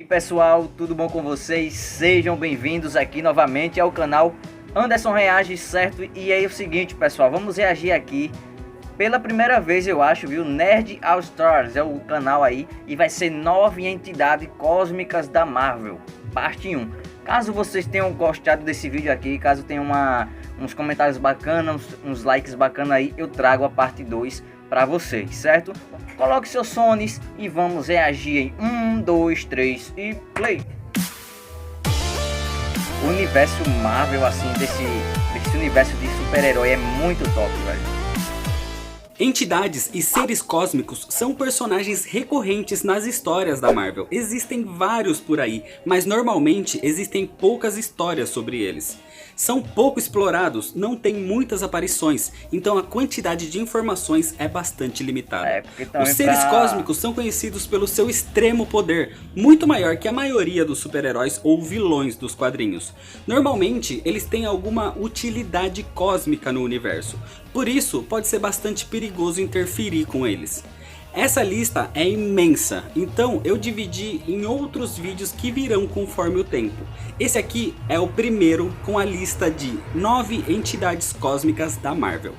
E pessoal, tudo bom com vocês? Sejam bem-vindos aqui novamente ao canal Anderson Reage, certo? E aí é o seguinte, pessoal, vamos reagir aqui pela primeira vez, eu acho, viu? Nerd All Stars é o canal aí e vai ser 9 entidades cósmicas da Marvel, parte 1. Caso vocês tenham gostado desse vídeo aqui, caso tenham uns comentários bacanas, uns likes bacanas aí, eu trago a parte 2 para vocês, certo? Coloque seus fones e vamos reagir em 1, 2, 3 e play! O universo Marvel, assim, desse universo de super-herói é muito top, velho. Entidades e seres cósmicos são personagens recorrentes nas histórias da Marvel. Existem vários por aí, mas normalmente existem poucas histórias sobre eles. São pouco explorados, não tem muitas aparições, então a quantidade de informações é bastante limitada. Os seres cósmicos são conhecidos pelo seu extremo poder, muito maior que a maioria dos super-heróis ou vilões dos quadrinhos. Normalmente eles têm alguma utilidade cósmica no universo, por isso pode ser bastante perigoso interferir com eles. Essa lista é imensa, então eu dividi em outros vídeos que virão conforme o tempo. Esse aqui é o primeiro com a lista de 9 entidades cósmicas da Marvel.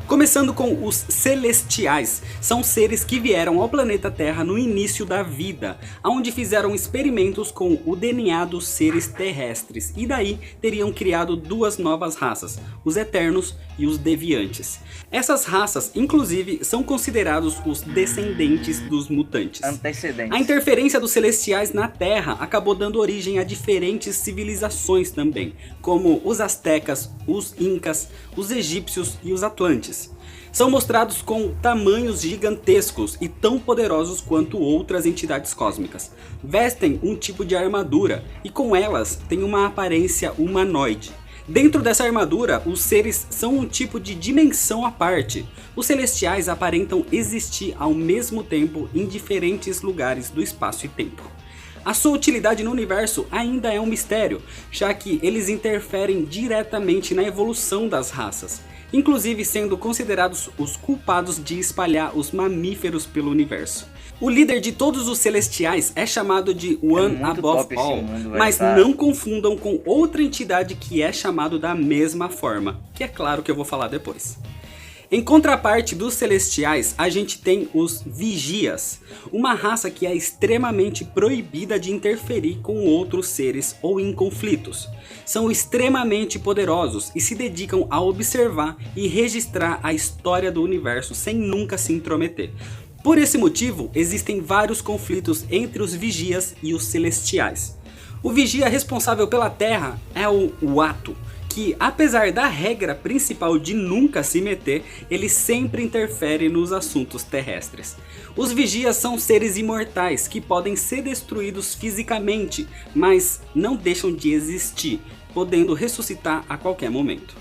Começando com os Celestiais, são seres que vieram ao planeta Terra no início da vida, onde fizeram experimentos com o DNA dos seres terrestres e daí teriam criado duas novas raças, os Eternos e os Deviantes. Essas raças, inclusive, são considerados os descendentes dos mutantes. A interferência dos Celestiais na Terra acabou dando origem a diferentes civilizações também, como os Aztecas, os Incas, os Egípcios e os Atlantes. São mostrados com tamanhos gigantescos e tão poderosos quanto outras entidades cósmicas. Vestem um tipo de armadura e com elas têm uma aparência humanoide. Dentro dessa armadura, os seres são um tipo de dimensão à parte. Os Celestiais aparentam existir ao mesmo tempo em diferentes lugares do espaço e tempo. A sua utilidade no universo ainda é um mistério, já que eles interferem diretamente na evolução das raças, inclusive sendo considerados os culpados de espalhar os mamíferos pelo universo. O líder de todos os Celestiais é chamado de One Above All, mas não confundam com outra entidade que é chamado da mesma forma, que é claro que eu vou falar depois. Em contraparte dos Celestiais, a gente tem os Vigias, uma raça que é extremamente proibida de interferir com outros seres ou em conflitos. São extremamente poderosos e se dedicam a observar e registrar a história do universo sem nunca se intrometer. Por esse motivo, existem vários conflitos entre os Vigias e os Celestiais. O Vigia responsável pela Terra é o Uatu, que apesar da regra principal de nunca se meter, ele sempre interfere nos assuntos terrestres. Os Vigias são seres imortais que podem ser destruídos fisicamente, mas não deixam de existir, podendo ressuscitar a qualquer momento.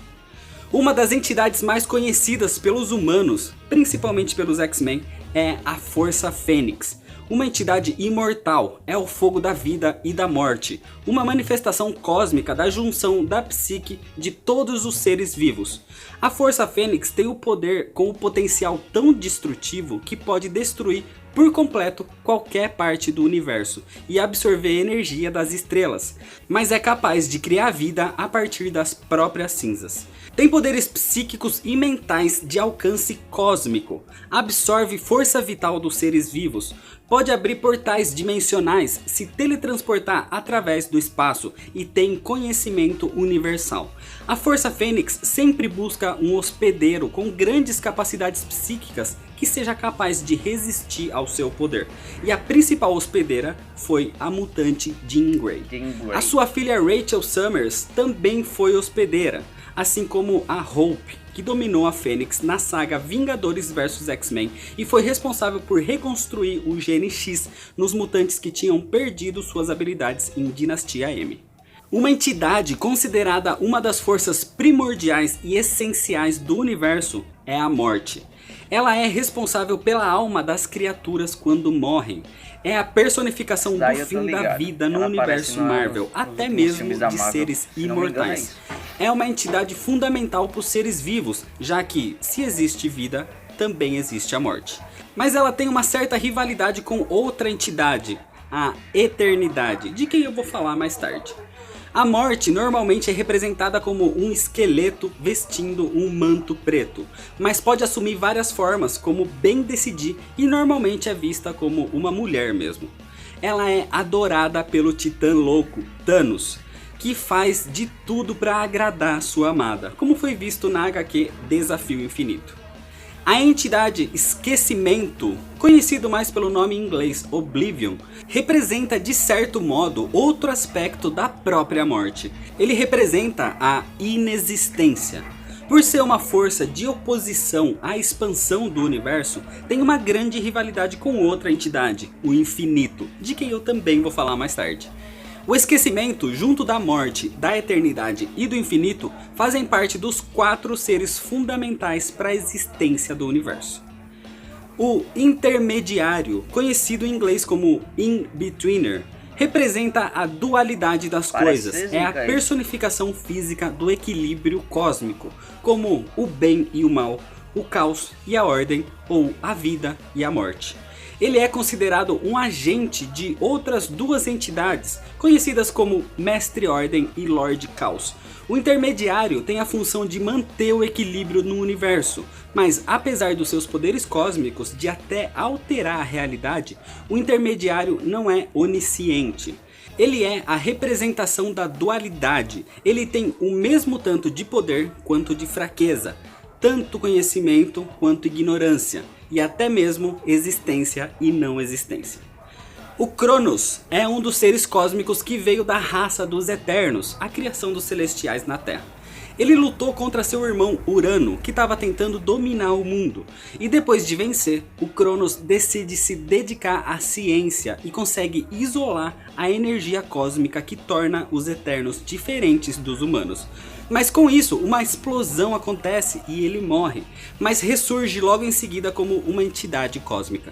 Uma das entidades mais conhecidas pelos humanos, principalmente pelos X-Men, é a Força Fênix. Uma entidade imortal, é o fogo da vida e da morte, uma manifestação cósmica da junção da psique de todos os seres vivos. A Força Fênix tem o poder com o potencial tão destrutivo que pode destruir por completo qualquer parte do universo e absorver energia das estrelas, mas é capaz de criar vida a partir das próprias cinzas. Tem poderes psíquicos e mentais de alcance cósmico, absorve força vital dos seres vivos, pode abrir portais dimensionais, se teletransportar através do espaço e tem conhecimento universal. A Força Fênix sempre busca um hospedeiro com grandes capacidades psíquicas que seja capaz de resistir ao seu poder. E a principal hospedeira foi a mutante Jean Grey. A sua filha Rachel Summers também foi hospedeira, assim como a Hope, que dominou a Fênix na saga Vingadores vs X-Men e foi responsável por reconstruir o Gene X nos mutantes que tinham perdido suas habilidades em Dinastia M. Uma entidade considerada uma das forças primordiais e essenciais do universo é a morte. Ela é responsável pela alma das criaturas quando morrem. É a personificação do fim da vida no universo Marvel, até mesmo de seres imortais. É uma entidade fundamental para os seres vivos, já que se existe vida, também existe a morte. Mas ela tem uma certa rivalidade com outra entidade, a eternidade, de quem eu vou falar mais tarde. A morte normalmente é representada como um esqueleto vestindo um manto preto, mas pode assumir várias formas, como bem decidir, e normalmente é vista como uma mulher mesmo. Ela é adorada pelo titã louco, Thanos, que faz de tudo para agradar sua amada, como foi visto na HQ Desafio Infinito. A entidade Esquecimento, conhecido mais pelo nome em inglês Oblivion, representa de certo modo outro aspecto da própria morte. Ele representa a inexistência. Por ser uma força de oposição à expansão do universo, tem uma grande rivalidade com outra entidade, o Infinito, de quem eu também vou falar mais tarde. O esquecimento, junto da morte, da eternidade e do infinito, fazem parte dos 4 seres fundamentais para a existência do universo. O intermediário, conhecido em inglês como in-betweener, representa a dualidade das coisas, é a personificação física do equilíbrio cósmico, como o bem e o mal, o caos e a ordem, ou a vida e a morte. Ele é considerado um agente de outras 2 entidades, conhecidas como Mestre Ordem e Lorde Caos. O intermediário tem a função de manter o equilíbrio no universo, mas apesar dos seus poderes cósmicos de até alterar a realidade, o intermediário não é onisciente. Ele é a representação da dualidade, ele tem o mesmo tanto de poder quanto de fraqueza, tanto conhecimento quanto ignorância, e até mesmo existência e não existência. O Cronos é um dos seres cósmicos que veio da raça dos Eternos, a criação dos Celestiais na Terra. Ele lutou contra seu irmão Urano, que estava tentando dominar o mundo, e depois de vencer, o Cronos decide se dedicar à ciência e consegue isolar a energia cósmica que torna os Eternos diferentes dos humanos. Mas com isso, uma explosão acontece e ele morre, mas ressurge logo em seguida como uma entidade cósmica.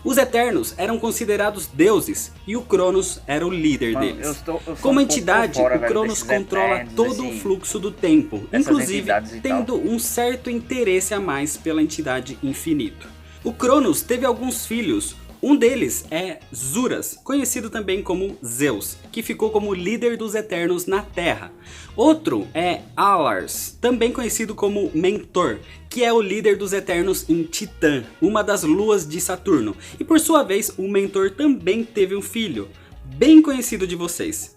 Os Eternos eram considerados deuses e o Cronos era o líder deles. Como entidade, o Cronos controla todo o fluxo do tempo, inclusive tendo um certo interesse a mais pela entidade Infinito. O Cronos teve alguns filhos. Um deles é Zuras, conhecido também como Zeus, que ficou como líder dos Eternos na Terra. Outro é Alars, também conhecido como Mentor, que é o líder dos Eternos em Titã, uma das luas de Saturno. E por sua vez, o Mentor também teve um filho, bem conhecido de vocês,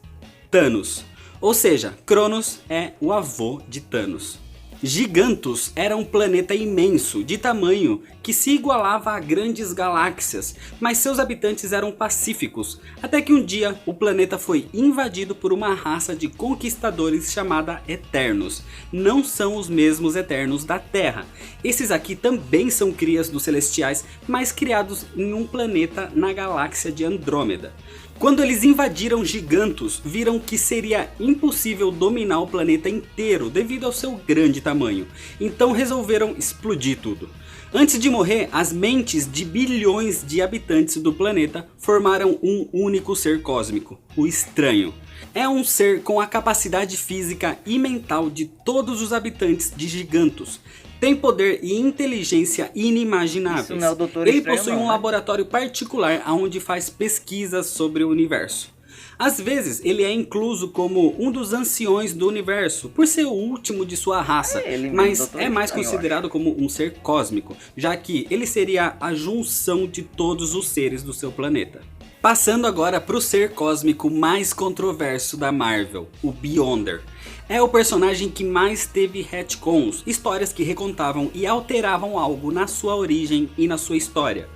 Thanos. Ou seja, Cronos é o avô de Thanos. Gigantos era um planeta imenso, de tamanho que se igualava a grandes galáxias, mas seus habitantes eram pacíficos, até que um dia o planeta foi invadido por uma raça de conquistadores chamada Eternos. Não são os mesmos Eternos da Terra, esses aqui também são crias dos Celestiais, mas criados em um planeta na galáxia de Andrômeda. Quando eles invadiram Gigantos, viram que seria impossível dominar o planeta inteiro devido ao seu grande tamanho, então resolveram explodir tudo. Antes de morrer, as mentes de bilhões de habitantes do planeta formaram um único ser cósmico, o Estranho. É um ser com a capacidade física e mental de todos os habitantes de Gigantos. Tem poder e inteligência inimagináveis. Isso não é o Doutor Ele Estranho, possui não, um né? laboratório particular onde faz pesquisas sobre o universo. Às vezes ele é incluso como um dos anciões do universo, por ser o último de sua raça, mas é mais considerado como um ser cósmico, já que ele seria a junção de todos os seres do seu planeta. Passando agora para o ser cósmico mais controverso da Marvel, o Beyonder. É o personagem que mais teve retcons, histórias que recontavam e alteravam algo na sua origem e na sua história.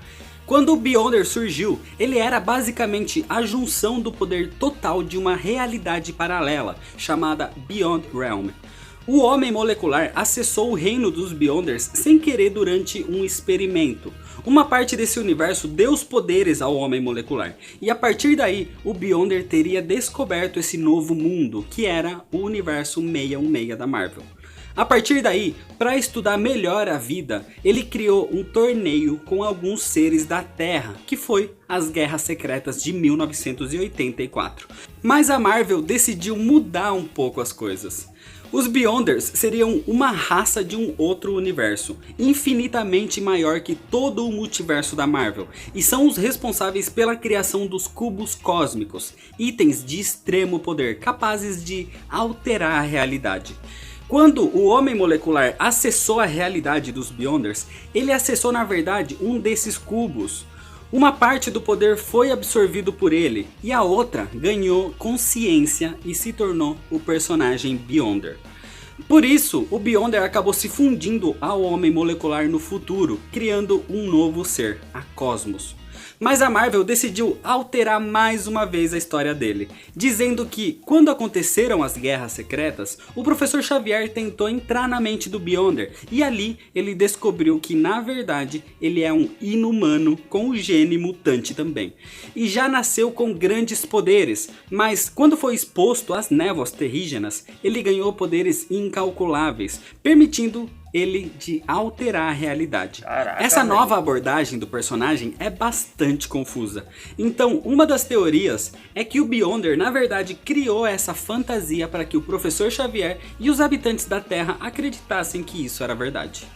Quando o Beyonder surgiu, ele era basicamente a junção do poder total de uma realidade paralela, chamada Beyond Realm. O Homem Molecular acessou o reino dos Beyonders sem querer durante um experimento. Uma parte desse universo deu os poderes ao Homem Molecular, e a partir daí o Beyonder teria descoberto esse novo mundo, que era o universo 616 da Marvel. A partir daí, para estudar melhor a vida, ele criou um torneio com alguns seres da Terra, que foi as Guerras Secretas de 1984. Mas a Marvel decidiu mudar um pouco as coisas. Os Beyonders seriam uma raça de um outro universo, infinitamente maior que todo o multiverso da Marvel, e são os responsáveis pela criação dos cubos cósmicos, itens de extremo poder, capazes de alterar a realidade. Quando o Homem Molecular acessou a realidade dos Beyonders, ele acessou na verdade um desses cubos. Uma parte do poder foi absorvido por ele e a outra ganhou consciência e se tornou o personagem Beyonder. Por isso, o Beyonder acabou se fundindo ao Homem Molecular no futuro, criando um novo ser, a Cosmos. Mas a Marvel decidiu alterar mais uma vez a história dele, dizendo que quando aconteceram as Guerras Secretas, o Professor Xavier tentou entrar na mente do Beyonder e ali ele descobriu que na verdade ele é um inumano com o gene mutante também. E já nasceu com grandes poderes, mas quando foi exposto às névoas terrígenas, ele ganhou poderes incalculáveis, permitindo ele de alterar a realidade. Caraca, essa nova abordagem do personagem é bastante confusa. Então, uma das teorias é que o Beyonder na verdade criou essa fantasia para que o Professor Xavier e os habitantes da Terra acreditassem que isso era verdade.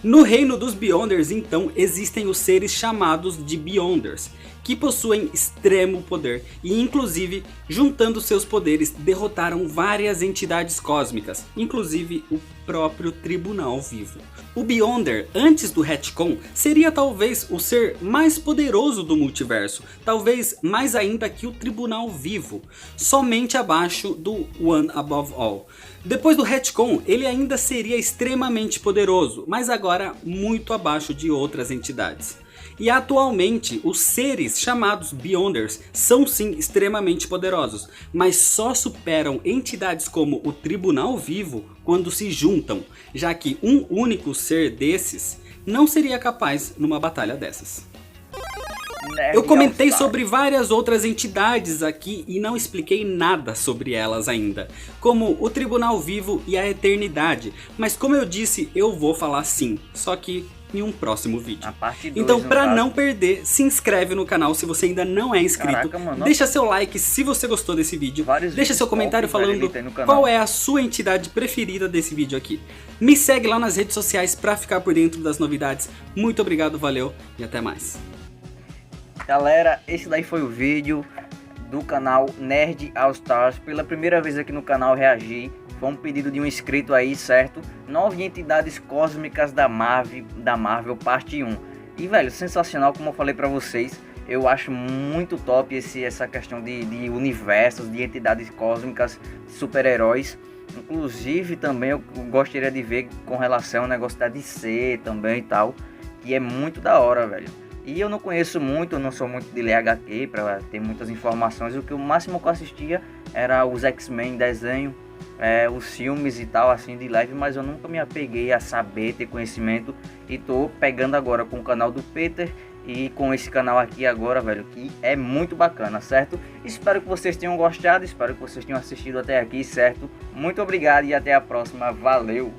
No reino dos Beyonders, então, existem os seres chamados de Beyonders, que possuem extremo poder e inclusive, juntando seus poderes, derrotaram várias entidades cósmicas, inclusive o próprio Tribunal Vivo. O Beyonder, antes do retcon, seria talvez o ser mais poderoso do multiverso, talvez mais ainda que o Tribunal Vivo, somente abaixo do One Above All. Depois do retcon, ele ainda seria extremamente poderoso, mas agora muito abaixo de outras entidades. E atualmente os seres chamados Beyonders são sim extremamente poderosos, mas só superam entidades como o Tribunal Vivo quando se juntam, já que um único ser desses não seria capaz numa batalha dessas. Eu comentei sobre várias outras entidades aqui e não expliquei nada sobre elas ainda, como o Tribunal Vivo e a Eternidade, mas como eu disse, eu vou falar sim, só que em um próximo vídeo. Então, para não perder, se inscreve no canal se você ainda não é inscrito. Caraca, mano. Deixa seu like se você gostou desse vídeo. Deixa seu comentário falando no qual é a sua entidade preferida desse vídeo aqui. Me segue lá nas redes sociais para ficar por dentro das novidades. Muito obrigado, valeu e até mais. Galera, esse daí foi o vídeo do canal Nerd All Stars. Pela primeira vez aqui no canal reagi. Foi um pedido de um inscrito aí, certo? 9 entidades cósmicas da Marvel parte 1. E, velho, sensacional, como eu falei pra vocês. Eu acho muito top essa questão de universos, de entidades cósmicas, super-heróis. Inclusive, também eu gostaria de ver com relação ao negócio da DC também e tal. Que é muito da hora, velho. E eu não conheço muito, eu não sou muito de ler HQ pra ter muitas informações. O máximo que eu assistia era os X-Men desenho. Os filmes e tal, assim, de leve, mas eu nunca me apeguei a saber, ter conhecimento, e tô pegando agora com o canal do Peter e com esse canal aqui agora, velho, que é muito bacana, certo? Espero que vocês tenham gostado, espero que vocês tenham assistido até aqui, certo? Muito obrigado e até a próxima, valeu!